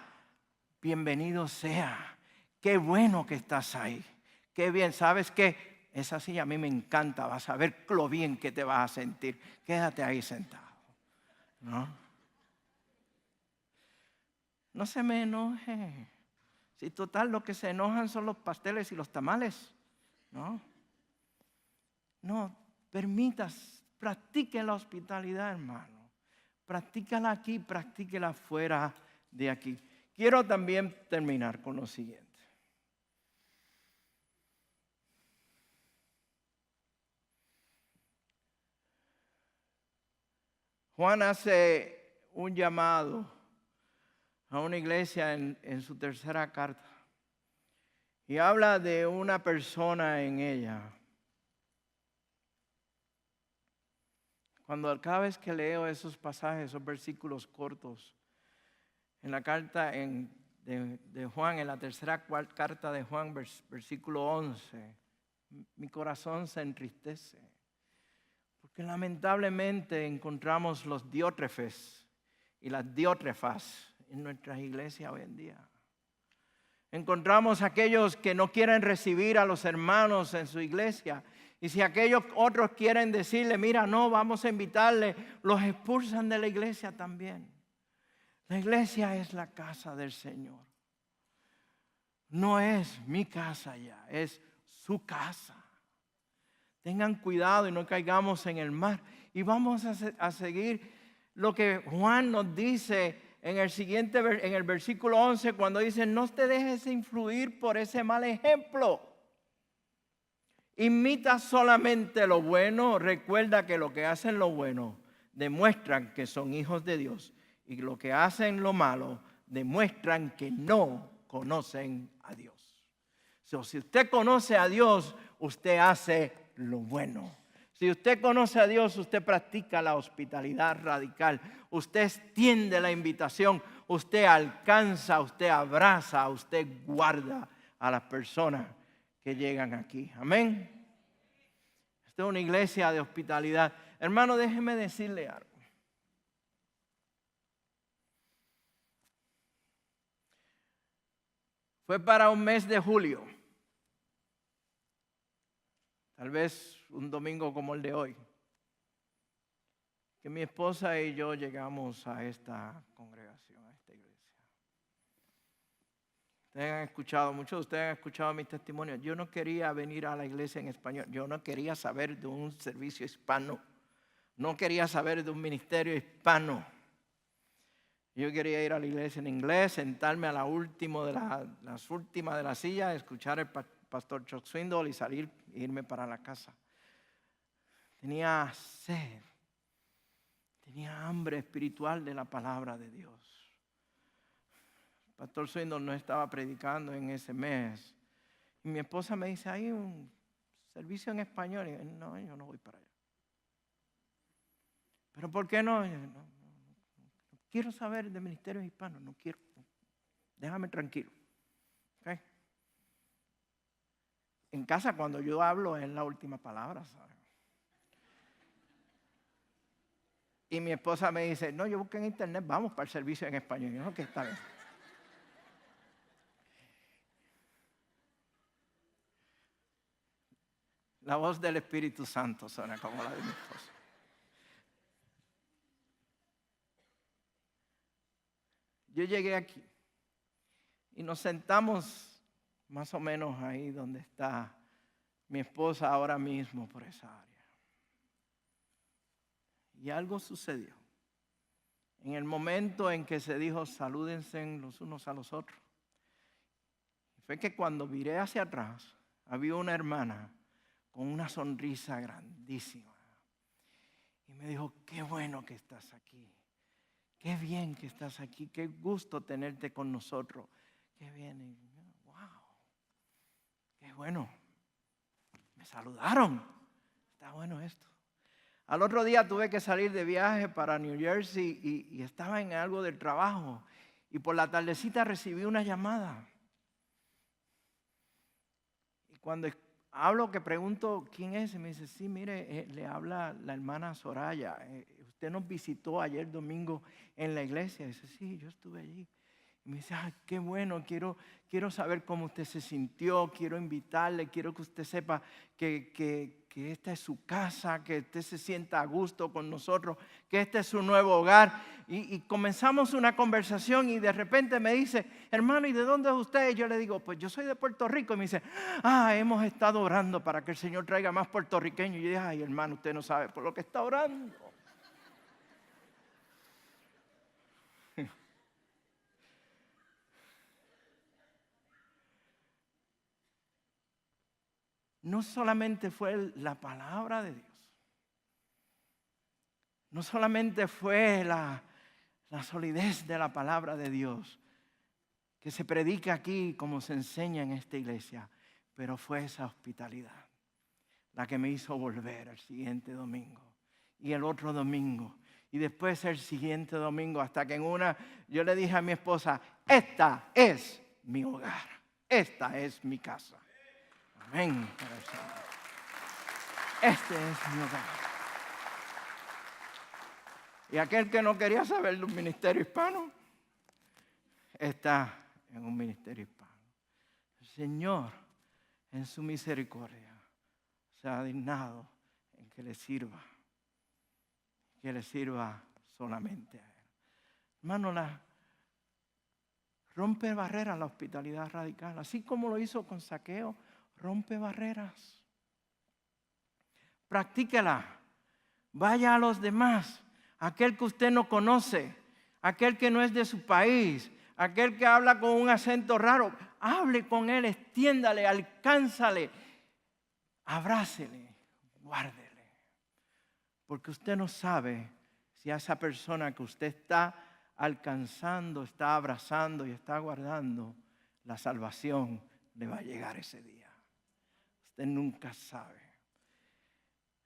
Speaker 1: bienvenido sea. Qué bueno que estás ahí. Qué bien. ¿Sabes qué? Esa silla a mí me encanta. Vas a ver lo bien que te vas a sentir. Quédate ahí sentado. No se me enoje. Si total lo que se enojan son los pasteles y los tamales. No, permitas, practique la hospitalidad, hermano. Practícala aquí, practíquela fuera de aquí. Quiero también terminar con lo siguiente. Juan hace un llamado a una iglesia en su tercera carta y habla de una persona en ella. Cada vez que leo esos pasajes, esos versículos cortos, en la carta de Juan, en la tercera carta de Juan, versículo 11, mi corazón se entristece. Porque lamentablemente encontramos los diótrefes y las diótrefas en nuestras iglesias hoy en día. Encontramos aquellos que no quieren recibir a los hermanos en su iglesia. Y si aquellos otros quieren decirle, mira, no, vamos a invitarle, los expulsan de la iglesia también. La iglesia es la casa del Señor. No es mi casa ya, es su casa. Tengan cuidado y no caigamos en el mar. Y vamos a seguir lo que Juan nos dice en el versículo 11, cuando dice, no te dejes influir por ese mal ejemplo. Imita solamente lo bueno. Recuerda que lo que hacen lo bueno demuestran que son hijos de Dios. Y lo que hacen lo malo demuestran que no conocen a Dios. Si usted conoce a Dios, usted hace lo bueno. Si usted conoce a Dios, usted practica la hospitalidad radical. Usted extiende la invitación. Usted alcanza, usted abraza, usted guarda a las personas que llegan aquí. Amén. Esta es una iglesia de hospitalidad. Hermano, déjeme decirle algo. Fue para un mes de julio. Tal vez un domingo como el de hoy, que mi esposa y yo llegamos a esta congregación, a esta iglesia. Ustedes han escuchado, muchos de ustedes han escuchado mis testimonios. Yo no quería venir a la iglesia en español. Yo no quería saber de un servicio hispano. No quería saber de un ministerio hispano. Yo quería ir a la iglesia en inglés, sentarme a las últimas de la silla, escuchar al pastor Chuck Swindoll y salir e irme para la casa. Tenía sed, tenía hambre espiritual de la palabra de Dios. El pastor Swindoll no estaba predicando en ese mes. Y mi esposa me dice, hay un servicio en español. Y no, yo no voy para allá. ¿Pero por qué no? No quiero saber de ministerios hispanos, no quiero. Déjame tranquilo. ¿Okay? En casa cuando yo hablo es la última palabra, ¿sabes? Y mi esposa me dice, no, yo busqué en internet, vamos para el servicio en español. Y yo, no, que está bien. La voz del Espíritu Santo suena como la de mi esposa. Yo llegué aquí y nos sentamos más o menos ahí donde está mi esposa ahora mismo por esa área. Y algo sucedió. En el momento en que se dijo salúdense los unos a los otros, fue que cuando miré hacia atrás, había una hermana con una sonrisa grandísima. Y me dijo, qué bueno que estás aquí. Qué bien que estás aquí. Qué gusto tenerte con nosotros. Qué bien. Y, wow. Qué bueno. Me saludaron. Está bueno esto. Al otro día tuve que salir de viaje para New Jersey y estaba en algo del trabajo. Y por la tardecita recibí una llamada. Y cuando hablo, que pregunto quién es, y me dice, sí, mire, le habla la hermana Soraya. Usted nos visitó ayer domingo en la iglesia. Y dice, sí, yo estuve allí. Y me dice, qué bueno, quiero saber cómo usted se sintió, quiero invitarle, quiero que usted sepa que esta es su casa, que usted se sienta a gusto con nosotros, que este es su nuevo hogar. Y comenzamos una conversación y de repente me dice, hermano, ¿y de dónde es usted? Y yo le digo, pues yo soy de Puerto Rico. Y me dice, hemos estado orando para que el Señor traiga más puertorriqueños. Y yo dije, ay, hermano, usted no sabe por lo que está orando. No solamente fue la palabra de Dios, no solamente fue la solidez de la palabra de Dios que se predica aquí como se enseña en esta iglesia, pero fue esa hospitalidad la que me hizo volver el siguiente domingo y el otro domingo y después el siguiente domingo, hasta que en una yo le dije a mi esposa, esta es mi hogar, esta es mi casa. Amén. Este es mi hogar. Y aquel que no quería saber de un ministerio hispano, está en un ministerio hispano. El Señor, en su misericordia, se ha dignado en que le sirva solamente a Él. Hermano, rompe barreras la hospitalidad radical, así como lo hizo con Zaqueo, rompe barreras. Practíquela. Vaya a los demás, aquel que usted no conoce, aquel que no es de su país, aquel que habla con un acento raro, hable con él, extiéndale, alcánzale, abrácele, guárdele. Porque usted no sabe si a esa persona que usted está alcanzando, está abrazando y está guardando, la salvación le va a llegar ese día. Usted nunca sabe.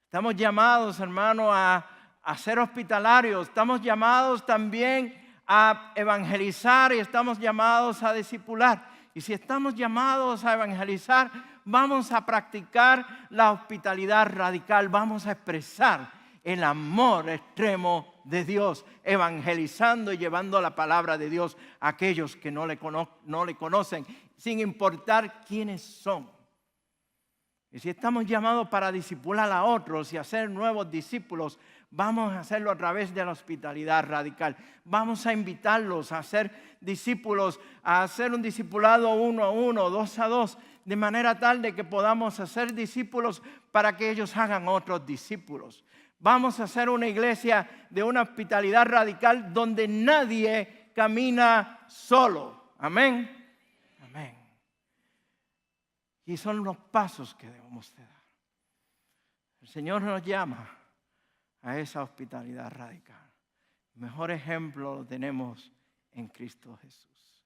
Speaker 1: Estamos llamados, hermano, a ser hospitalarios. Estamos llamados también a evangelizar y estamos llamados a discipular. Y si estamos llamados a evangelizar, vamos a practicar la hospitalidad radical. Vamos a expresar el amor extremo de Dios, evangelizando y llevando la palabra de Dios a aquellos que no le conocen, sin importar quiénes son. Y si estamos llamados para discipular a otros y hacer nuevos discípulos, vamos a hacerlo a través de la hospitalidad radical. Vamos a invitarlos a ser discípulos, a hacer un discipulado 1 a 1, 2 a 2, de manera tal de que podamos hacer discípulos para que ellos hagan otros discípulos. Vamos a hacer una iglesia de una hospitalidad radical donde nadie camina solo. Amén. Amén. Y son los pasos que debemos de dar. El Señor nos llama a esa hospitalidad radical. El mejor ejemplo lo tenemos en Cristo Jesús.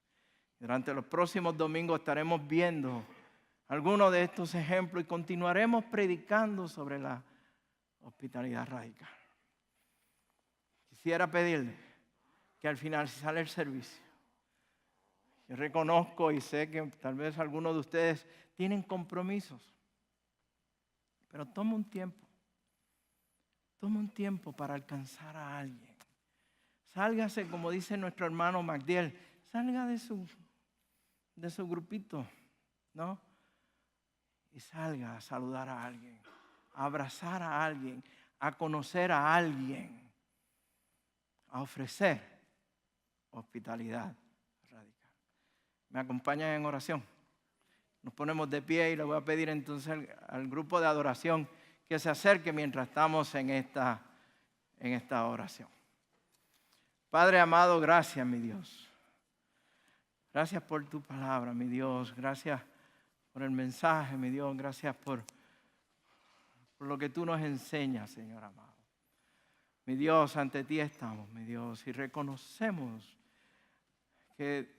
Speaker 1: Durante los próximos domingos estaremos viendo algunos de estos ejemplos y continuaremos predicando sobre la hospitalidad radical. Quisiera pedirle que al finalizar el servicio, yo reconozco y sé que tal vez algunos de ustedes tienen compromisos, pero toma un tiempo para alcanzar a alguien. Sálgase, como dice nuestro hermano Magdiel, salga de su grupito, ¿no? Y salga a saludar a alguien, a abrazar a alguien, a conocer a alguien, a ofrecer hospitalidad radical. me acompañan en oración. Nos ponemos de pie y le voy a pedir entonces al grupo de adoración que se acerque mientras estamos en esta oración. Padre amado, gracias, mi Dios. Gracias por tu palabra, mi Dios. Gracias por el mensaje, mi Dios. Gracias por lo que tú nos enseñas, Señor amado. Mi Dios, ante ti estamos, mi Dios, y reconocemos que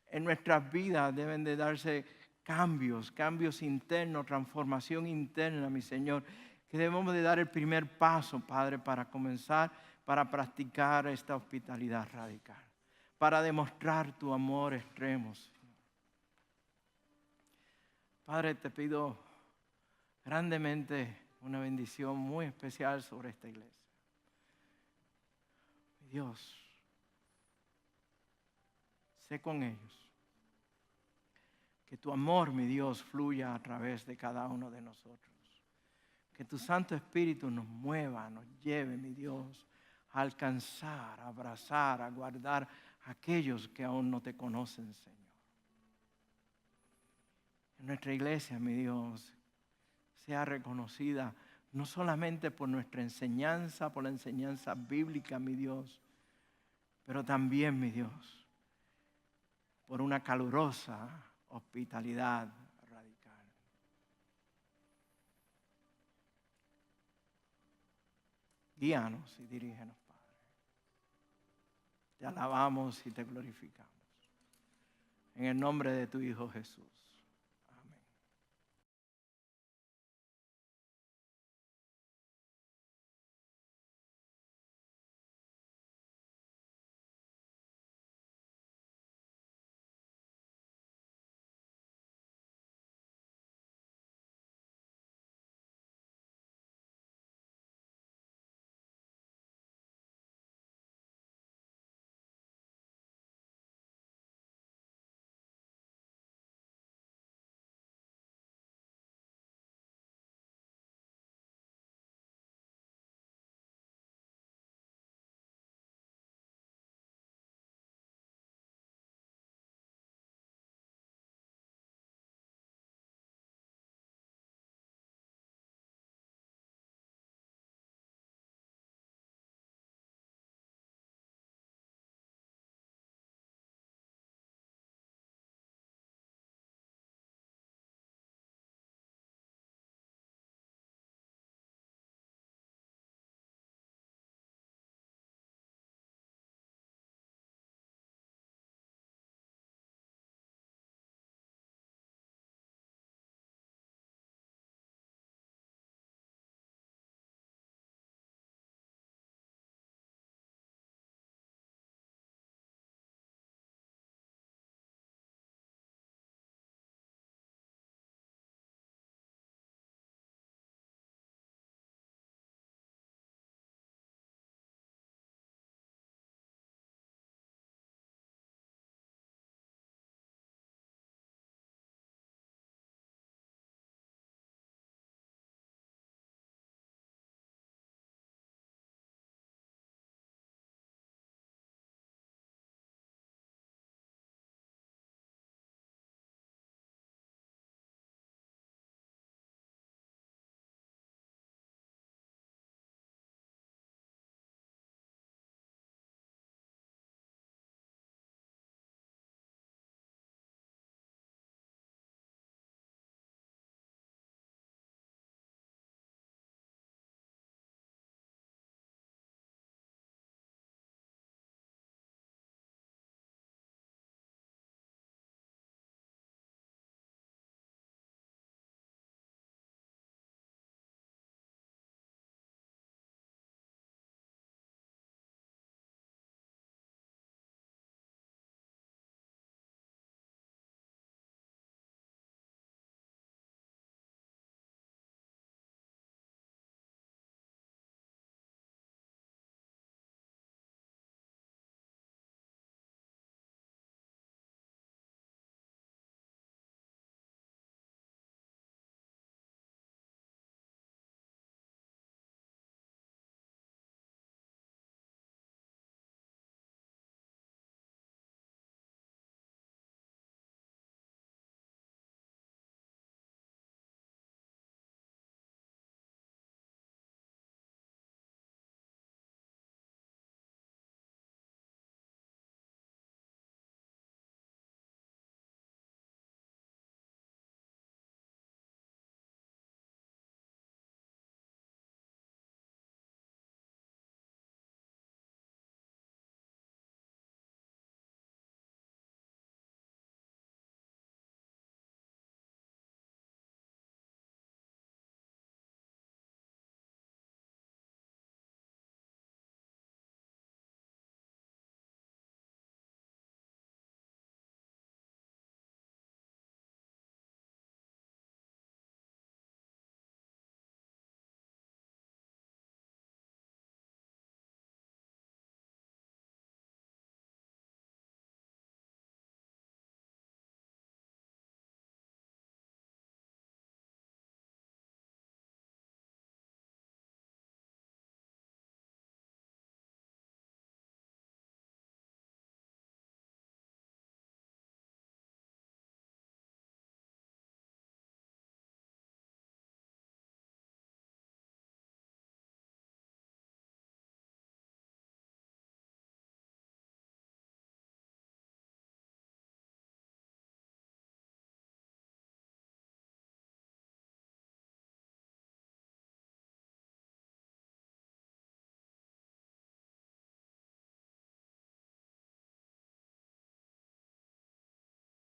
Speaker 1: en nuestras vidas deben de darse cambios internos, transformación interna, mi Señor, que debemos de dar el primer paso, Padre, para comenzar, para practicar esta hospitalidad radical, para demostrar tu amor extremo, Señor. Padre, te pido grandemente una bendición muy especial sobre esta iglesia. Dios, sé con ellos. Que tu amor, mi Dios, fluya a través de cada uno de nosotros. Que tu Santo Espíritu nos mueva, nos lleve, mi Dios, a alcanzar, a abrazar, a guardar a aquellos que aún no te conocen, Señor. Que nuestra iglesia, mi Dios, sea reconocida no solamente por nuestra enseñanza, por la enseñanza bíblica, mi Dios, pero también, mi Dios, por una calurosa hospitalidad radical. Guíanos y dirígenos, Padre. Te alabamos y te glorificamos. En el nombre de tu Hijo Jesús.